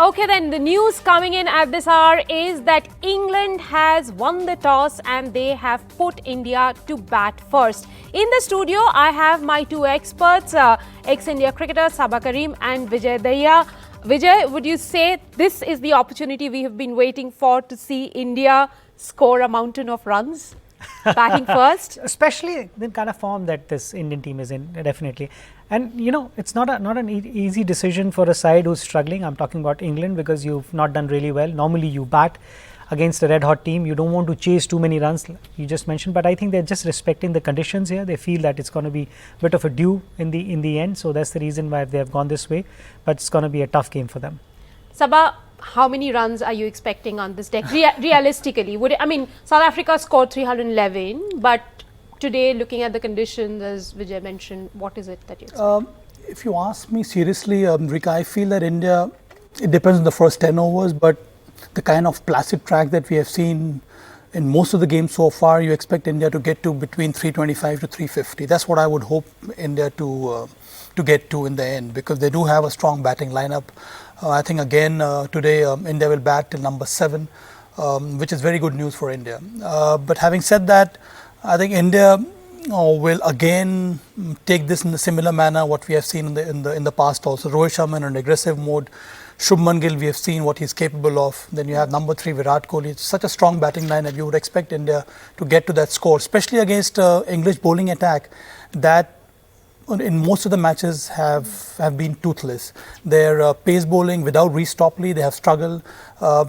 Okay, then the news coming in at this hour is that England has won the toss and they have put India to bat first. In the studio, I have my two experts, ex-India cricketer Sabah Karim and Vijay Daya. Vijay, would you say this is the opportunity we have been waiting for to see India score a mountain of runs? Batting first, especially the kind of form that this Indian team is in, definitely. And you know, it's not an easy decision for a side who's struggling. I'm talking about England, because you've not done really well. Normally you bat against a red hot team, you don't want to chase too many runs, you just mentioned, but I think they're just respecting the conditions here. They feel that it's going to be a bit of a dew in the end, so that's the reason why they have gone this way, but it's going to be a tough game for them. Sabah, how many runs are you expecting on this deck? Realistically, South Africa scored 311, but today, looking at the conditions, as Vijay mentioned, what is it that you expect? If you ask me seriously, Rika, I feel that India, it depends on the first 10 overs, but the kind of placid track that we have seen in most of the games so far, you expect India to get to between 325 to 350. That's what I would hope India to get to in the end, because they do have a strong batting lineup. I think again today India will bat till number 7, which is very good news for India. But having said that, I think India will again take this in a similar manner what we have seen in the past also. Rohit Sharma in an aggressive mode. Shubman Gill, we have seen what he's capable of. Then you have number 3 Virat Kohli. It's such a strong batting line that you would expect India to get to that score, especially against English bowling attack that in most of the matches have been toothless. Their pace bowling without Reece Topley, they have struggled.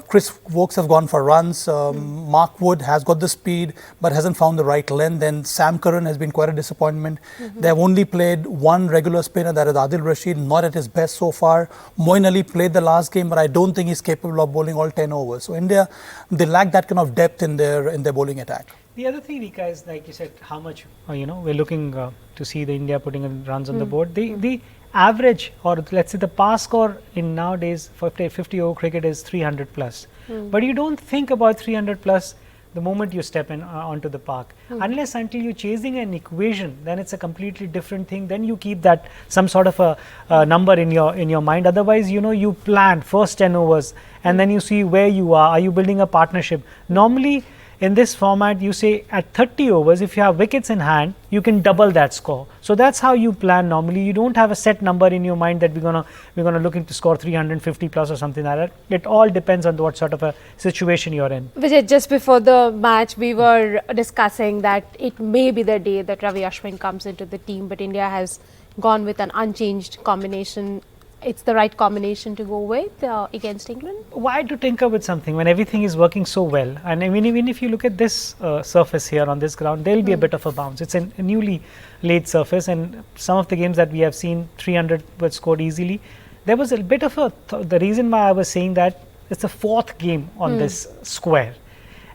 Chris Wokes have gone for runs. Mark Wood has got the speed but hasn't found the right length. And Sam Curran has been quite a disappointment. They have only played one regular spinner, that is Adil Rashid, not at his best so far. Moeen Ali played the last game, but I don't think he's capable of bowling all 10 overs. So India, they lack that kind of depth in their bowling attack. The other thing, Rika, is like you said, how much we're looking to see the India putting in runs on the board. The average, or let's say the pass score in nowadays for 50 over cricket is 300 plus. But you don't think about 300 plus the moment you step in onto the park. Unless until you're chasing an equation, then it's a completely different thing. Then you keep that some sort of a number in your mind. Otherwise, you plan first 10 overs and then you see where you are. Are you building a partnership? Normally, in this format, you say at 30 overs, if you have wickets in hand, you can double that score. So that's how you plan normally. You don't have a set number in your mind that we're gonna looking to score 350 plus or something like that. It all depends on what sort of a situation you're in. Vijay, just before the match, we were discussing that it may be the day that Ravi Ashwin comes into the team, but India has gone with an unchanged combination. It's the right combination to go with against England? Why to tinker with something when everything is working so well? And even if you look at this surface here on this ground, there will be a bit of a bounce. It's a newly laid surface, and some of the games that we have seen, 300 were scored easily. There was a bit of the reason why I was saying that it's the 4th game on this square.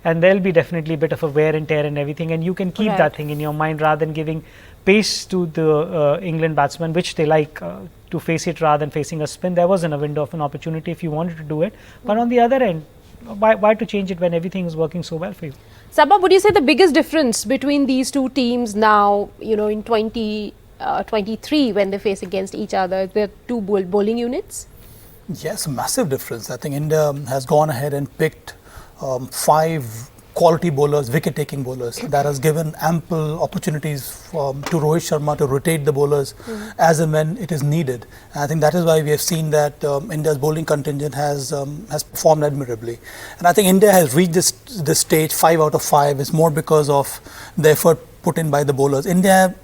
And there'll be definitely a bit of a wear and tear and everything, and you can keep that thing in your mind rather than giving pace to the England batsmen, which they like to face it rather than facing a spin. There wasn't a window of an opportunity if you wanted to do it. But on the other end, why to change it when everything is working so well for you? Sabah, would you say the biggest difference between these two teams now, in 2023 when they face against each other, the two bowling units? Yes, massive difference. I think India has gone ahead and picked 5 quality bowlers, wicket-taking bowlers. That has given ample opportunities to Rohit Sharma to rotate the bowlers as and when it is needed. And I think that is why we have seen that India's bowling contingent has performed admirably. And I think India has reached this stage 5 out of 5. It's more because of the effort put in by the bowlers. India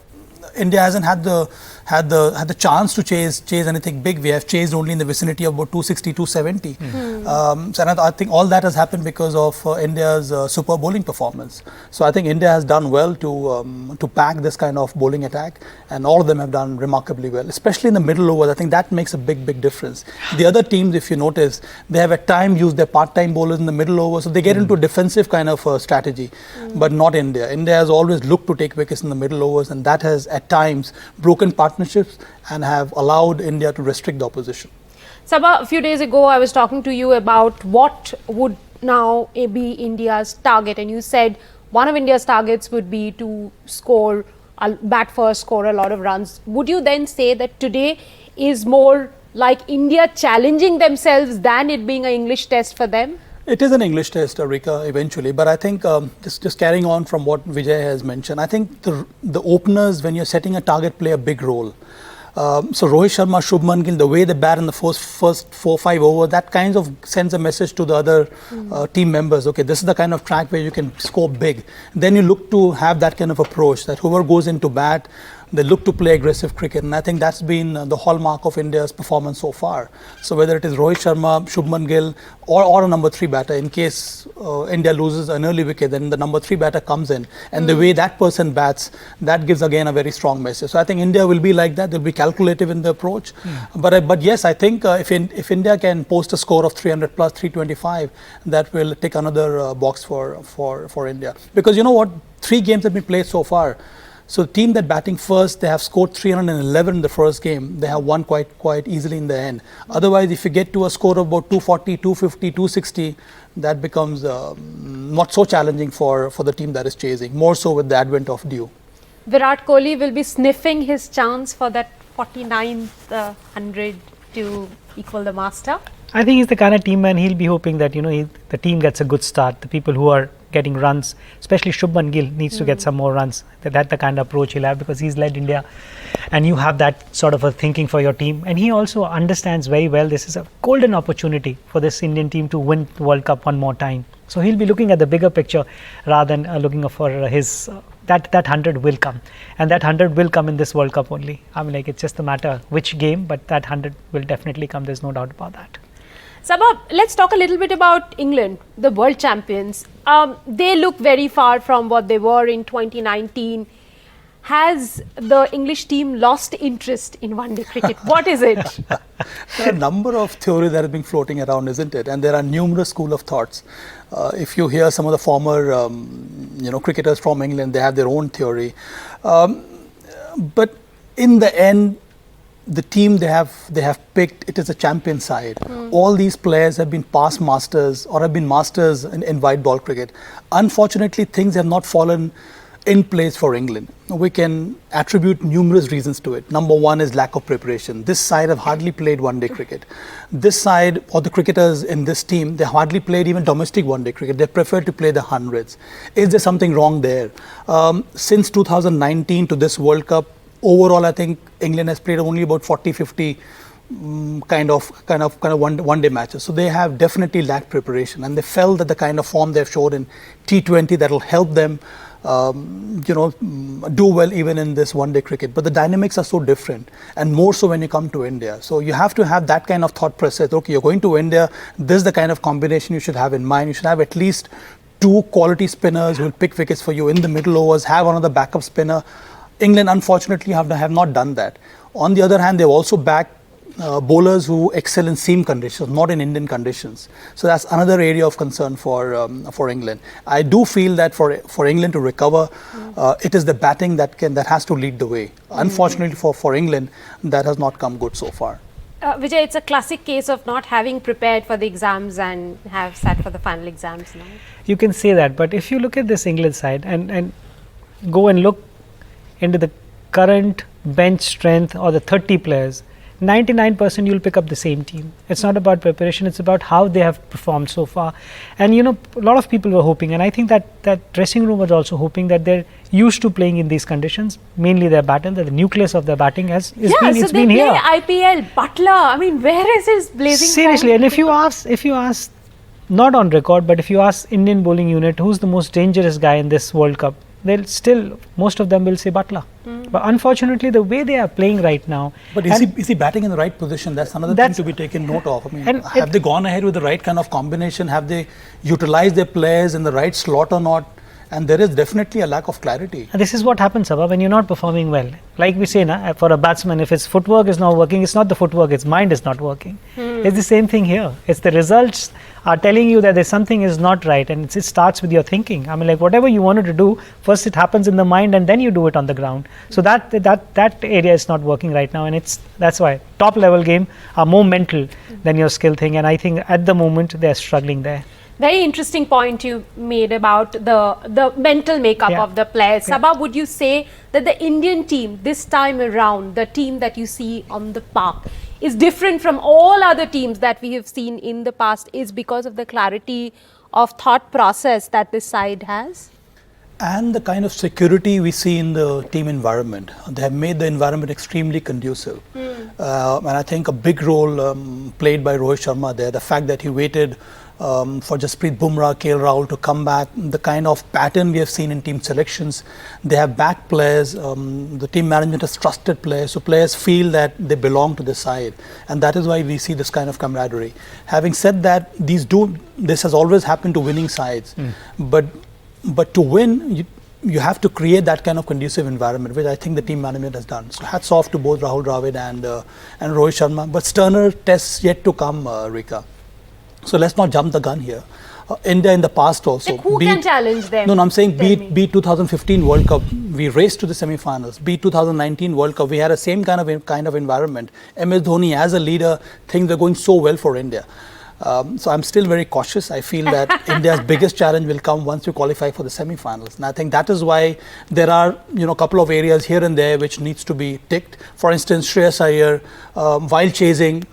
hasn't had the chance to chase anything big. We have chased only in the vicinity of about 260, 270. And I think all that has happened because of India's super bowling performance. So I think India has done well to pack this kind of bowling attack, and all of them have done remarkably well, especially in the middle overs. I think that makes a big difference. The other teams, if you notice, they have at times used their part-time bowlers in the middle overs, so they get into a defensive kind of strategy, but not India. India has always looked to take wickets in the middle overs, and that has at times broken partnerships and have allowed India to restrict the opposition. Sabah, a few days ago I was talking to you about what would now be India's target, and you said one of India's targets would be to bat first, score a lot of runs. Would you then say that today is more like India challenging themselves than it being an English test for them? It is an English test, Rika, eventually. But I think just carrying on from what Vijay has mentioned, I think the openers, when you're setting a target, play a big role. So Rohit Sharma, Shubman Gill, the way they bat in the first 4-5 overs, that kind of sends a message to the other team members. Okay, this is the kind of track where you can score big. Then you look to have that kind of approach, that whoever goes into bat, they look to play aggressive cricket, and I think that's been the hallmark of India's performance so far. So whether it is Rohit Sharma, Shubman Gill, or a number 3 batter, in case India loses an early wicket, then the number 3 batter comes in, and the way that person bats, that gives again a very strong message. So I think India will be like that. They'll be calculative in the approach. But yes, I think if India can post a score of 300 plus 325, that will take another box for India. Because you know what, 3 games have been played so far. So the team that batting first, they have scored 311 in the first game. They have won quite easily in the end. Otherwise, if you get to a score of about 240, 250, 260, that becomes not so challenging for the team that is chasing, more so with the advent of dew. Virat Kohli will be sniffing his chance for that 49th 100 to equal the master. I think he's the kind of team man, he'll be hoping that, the team gets a good start. The people who are getting runs, especially Shubman Gill needs to get some more runs. That's the kind of approach he'll have, because he's led India and you have that sort of a thinking for your team. And he also understands very well this is a golden opportunity for this Indian team to win the World Cup one more time. So he'll be looking at the bigger picture rather than looking for his... that 100 will come, and that 100 will come in this World Cup only. I mean, it's just a matter which game, but that 100 will definitely come. There's no doubt about that. Sabha, let's talk a little bit about England, the world champions. They look very far from what they were in 2019. Has the English team lost interest in one-day cricket? What is it? There are a number of theories that have been floating around, isn't it? And there are numerous school of thoughts. If you hear some of the former, cricketers from England, they have their own theory. But in the end, the team they have picked, it is a champion side. All these players have been past masters or have been masters in white ball cricket. Unfortunately, things have not fallen in place for England. We can attribute numerous reasons to it. Number one is lack of preparation. This side have hardly played one-day cricket. This side, or the cricketers in this team, they hardly played even domestic one-day cricket. They prefer to play the hundreds. Is there something wrong there? Since 2019 to this World Cup, overall, I think England has played only about 40-50 kind of one-day matches. So they have definitely lacked preparation, and they felt that the kind of form they've showed in T20 that will help them, do well even in this one-day cricket. But the dynamics are so different, and more so when you come to India. So you have to have that kind of thought process. Okay, you're going to India. This is the kind of combination you should have in mind. You should have at least 2 quality spinners who will pick wickets for you in the middle overs. Have another backup spinner. England, unfortunately, have not done that. On the other hand, they've also backed bowlers who excel in seam conditions, not in Indian conditions. So that's another area of concern for England. I do feel that for England to recover, it is the batting that has to lead the way. Unfortunately for England, that has not come good so far. Vijay, it's a classic case of not having prepared for the exams and have sat for the final exams now. You can say that, but if you look at this England side and go and look into the current bench strength or the 30 players, 99% you'll pick up the same team. It's not about preparation, it's about how they have performed so far. And a lot of people were hoping, and I think that dressing room was also hoping that they're used to playing in these conditions, mainly their batting, that the nucleus of their batting been here. So they play IPL, Butler, I mean, where is his blazing seriously, and if you ask, not on record, but if you ask Indian bowling unit, who's the most dangerous guy in this World Cup, most of them will say Butler. But unfortunately, the way they are playing right now. But is he batting in the right position? That's another thing to be taken note of. I mean, have they gone ahead with the right kind of combination? Have they utilized their players in the right slot or not? And there is definitely a lack of clarity. And this is what happens, Sabha, when you're not performing well. Like we say, for a batsman, if his footwork is not working, it's not the footwork, its mind is not working. It's the same thing here. It's the results are telling you that there's something is not right, and it starts with your thinking. I mean, like whatever you wanted to do, first it happens in the mind and then you do it on the ground. So that area is not working right now, and that's why top level game are more mental than your skill thing, and I think at the moment they're struggling there. Very interesting point you made about the mental makeup of the players. Sabha, would you say that the Indian team this time around, the team that you see on the park, is different from all other teams that we have seen in the past is because of the clarity of thought process that this side has? And the kind of security we see in the team environment. They have made the environment extremely conducive. And I think a big role played by Rohit Sharma there, the fact that he waited for Jasprit Bumrah, KL Rahul to come back, the kind of pattern we have seen in team selections. They have backed players, the team management has trusted players, so players feel that they belong to the side, and that is why we see this kind of camaraderie. Having said that, this has always happened to winning sides, but to win, you have to create that kind of conducive environment, which I think the team management has done. So hats off to both Rahul Dravid and Rohit Sharma, but sterner tests yet to come, Rika. So let's not jump the gun here. India in the past also. Like who can challenge them? No, I'm saying beat 2015 World Cup. We raced to the semi-finals. Beat 2019 World Cup. We had the same kind of environment. MS Dhoni as a leader, things are going so well for India. So I'm still very cautious. I feel that India's biggest challenge will come once we qualify for the semi-finals. And I think that is why there are a couple of areas here and there which needs to be ticked. For instance, Shreyas Iyer, while chasing,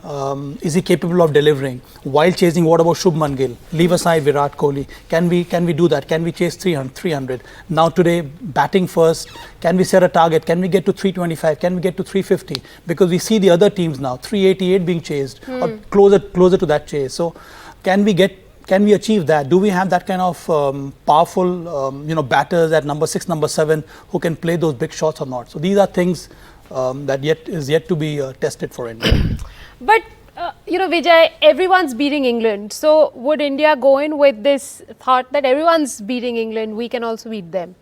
is he capable of delivering? While chasing, what about Shubman Gill? Leave aside Virat Kohli. Can we do that? Can we chase 300? Now today, batting first. Can we set a target? Can we get to 325? Can we get to 350? Because we see the other teams now, 388 being chased or closer to that chase. So can we achieve that? Do we have that kind of powerful batters at number 6, number 7 who can play those big shots or not? So these are things that is yet to be tested for India. But Vijay, everyone's beating England. So would India go in with this thought that everyone's beating England, we can also beat them?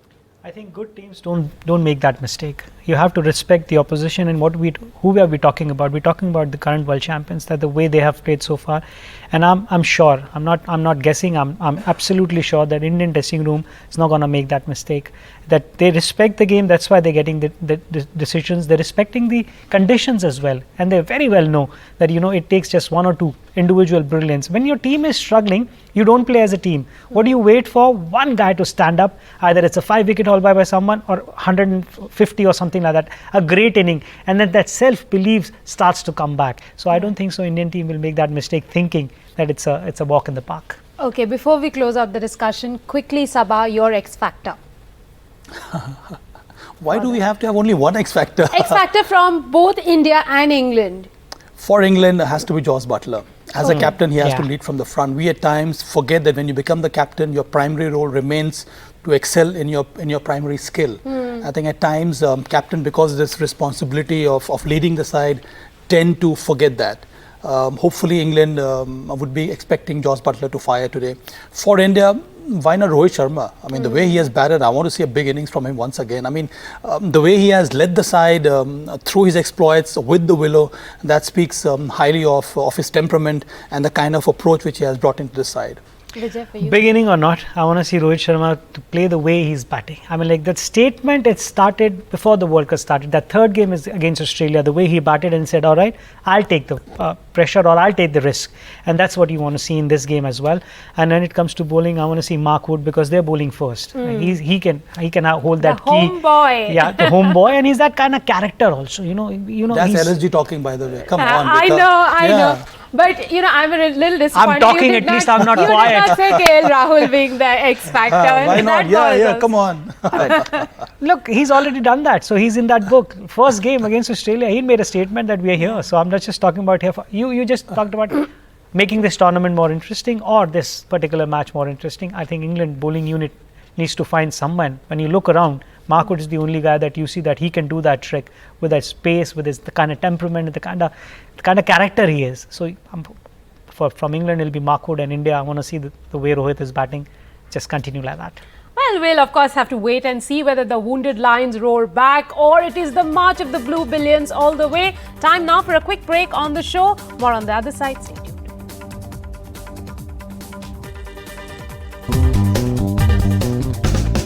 I think good teams don't make that mistake. You have to respect the opposition and who are we talking about? We're talking about the current world champions, that the way they have played so far. And I'm sure, I'm not guessing, I'm absolutely sure that Indian dressing room is not going to make that mistake. That they respect the game, that's why they're getting the decisions. They're respecting the conditions as well. And they very well know that it takes just one or two individual brilliance. When your team is struggling, you don't play as a team. What do you wait for? One guy to stand up, either it's a 5-wicket haul by someone or 150 or something like that, a great inning, and then that self-belief starts to come back. So I don't think so Indian team will make that mistake thinking that it's a walk in the park. Okay, before we close out the discussion, quickly Sabha, your X factor. Why do we have to have only one X factor? X factor from both India and England. For England, it has to be Jos Buttler. As a captain, he has to lead from the front. We at times forget that when you become the captain, your primary role remains to excel in your primary skill. I think at times, captain, because of this responsibility of leading the side, tend to forget that. Hopefully, England would be expecting Jos Buttler to fire today. For India, why not Rohit Sharma? I mean, the way he has batted, I want to see a big innings from him once again. I mean, the way he has led the side through his exploits with the willow, that speaks highly of his temperament and the kind of approach which he has brought into the side. Vijay, for you? Beginning or not, I want to see Rohit Sharma to play the way he's batting. I mean, like that statement, it started before the World Cup started. That third game is against Australia. The way he batted and said, all right, I'll take the pressure or I'll take the risk. And that's what you want to see in this game as well. And when it comes to bowling, I want to see Mark Wood because they're bowling first. He can hold that key. Home boy. Yeah, the home boy. And he's that kind of character also. That's LSG talking, by the way. Come on, I know. But I'm a little disappointed. I'm talking, at least I'm not quiet. You did not say KL Rahul being the X factor. Why not? Yeah, come on. Look, he's already done that. So he's in that book. First game against Australia, he made a statement that we are here. So I'm not just talking about here. You just talked about making this tournament more interesting or this particular match more interesting. I think England bowling unit needs to find someone. When you look around, Mark Wood is the only guy that you see that he can do that trick with that space, with the kind of temperament, the kind of character he is. So from England, it'll be Mark Wood, and India, I want to see the way Rohit is batting. Just continue like that. Well, we'll of course have to wait and see whether the wounded lions roar back or it is the march of the blue billions all the way. Time now for a quick break on the show. More on the other side. Stay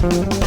tuned.